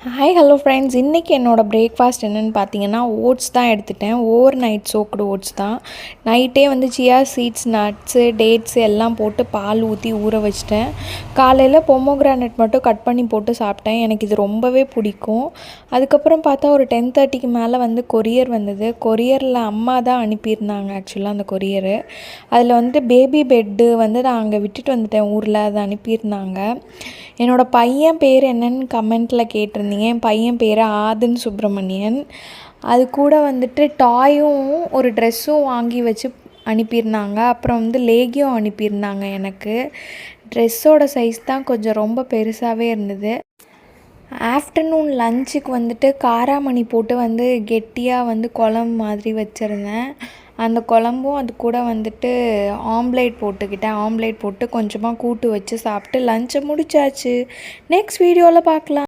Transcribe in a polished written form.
Hi hello friends, இன்றைக்கி என்னோடய breakfast என்னென்னு பார்த்தீங்கன்னா ஓட்ஸ் தான் எடுத்துட்டேன். ஓவர் நைட் சோக்டு ஓட்ஸ் தான். நைட்டே வந்து சியா சீட்ஸ், நட்ஸு, டேட்ஸு எல்லாம் போட்டு பால் ஊற்றி ஊற வச்சிட்டேன். காலையில் பொமோகிரானட் மட்டும் கட் பண்ணி போட்டு சாப்பிட்டேன். எனக்கு இது ரொம்பவே பிடிக்கும். அதுக்கப்புறம் பார்த்தா ஒரு 10:30க்கு மேலே வந்து கொரியர் வந்தது. கொரியரில் அம்மா தான் அனுப்பியிருந்தாங்க ஆக்சுவலாக அந்த கொரியரு. அதில் வந்து பேபி பெட்டு வந்து நான் அங்கே விட்டுட்டு வந்துட்டேன் ஊரில், அதை அனுப்பியிருந்தாங்க. என்னோடய பையன் பேர் என்னன்னு கமெண்ட்டில் கேட்டிருந்தேன். என் பையன் பேர் ஆதன் சுப்ரமணியன். அது கூட வந்துட்டு டாயும் ஒரு ட்ரெஸ்ஸும் வாங்கி வச்சு அனுப்பியிருந்தாங்க. அப்புறம் வந்து லேகியும் அனுப்பியிருந்தாங்க. எனக்கு ட்ரெஸ்ஸோட சைஸ் தான் கொஞ்சம் ரொம்ப பெருசாகவே இருந்தது. ஆஃப்டர்நூன் லஞ்சுக்கு வந்துட்டு காராமணி போட்டு வந்து கெட்டியாக வந்து குழம்பு மாதிரி வச்சுருந்தேன். அந்த குழம்பும் அது கூட வந்துட்டு ஆம்லேட் போட்டுக்கிட்டேன். ஆம்லேட் போட்டு கொஞ்சமாக கூட்டு வச்சு சாப்பிட்டு லஞ்சை முடிச்சாச்சு. நெக்ஸ்ட் வீடியோவில் பார்க்கலாம்.